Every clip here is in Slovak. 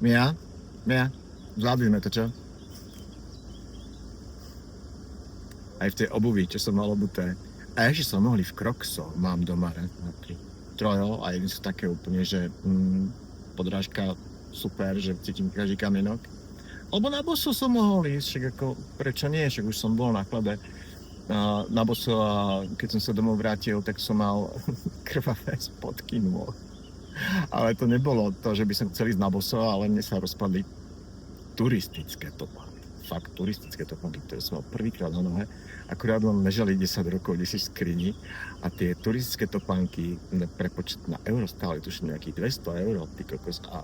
Mia? Mia? Zvládli sme to, čo? Aj v tej obuvi, čo som mal obuté. A ešte som mohli v Crocsov, mám doma trojo a jedni sú také úplne, že podrážka super, že cítim každý kamienok. Lebo na boso som mohol ísť, však ako, prečo nie, však už som bol na chlebe na boso a keď som sa domov vrátil, tak som mal krvavé spodky nôh. Ale to nebolo to, že by som chcel ísť na boso, ale mne sa rozpadli turistické topánky. Fakt turistické topánky, ktoré som mal prvýkrát na nohe. Akurát len ležali 10 rokov, 10 v skrini a tie turistické topánky prepočet na euro stáli tuším nejakých 200 eur, ty kokos, a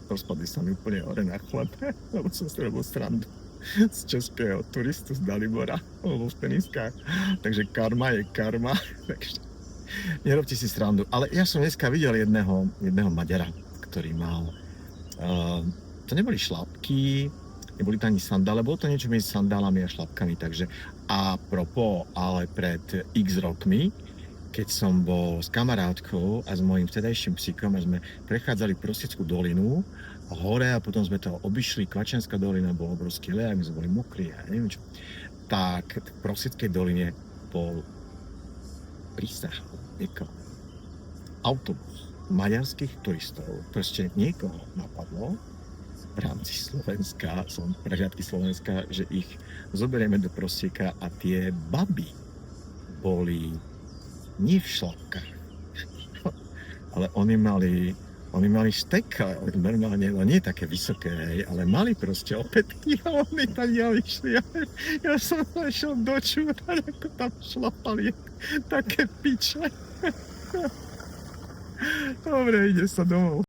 rozpadli sa mi úplne hore na chlebe, lebo som si robil srandu z českého turistu z Dalibora, lebo v teniskách. Takže karma je karma, takže nerobte si srandu. Ale ja som dneska videl jedného Maďara, ktorý mal, to neboli šlapky, neboli to ani sandále, bolo to niečo medzi sandálami a šlapkami, takže a propos, ale pred x rokmi, keď som bol s kamarátkou a s mojím vtedajším psíkom a sme prechádzali Prosieckú dolinu hore a potom sme to obišli, Kvačianska dolina, bol obrovský lejak, my sme boli mokrí a neviem čo, tak v Prosieckej doline bol prísah niekoho, autobus maďarských turistov, proste niekoho napadlo v rámci Slovenska, prehliadky Slovenska, že ich zoberieme do Prosieka a tie baby boli nie v šlapkách, ale oni mali štekle, normálne, no nie také vysoké, ale mali proste opätky a oni tam išli. Ja som išiel dočúvať, ako tam šlapali také piče. Dobre, ide sa domov.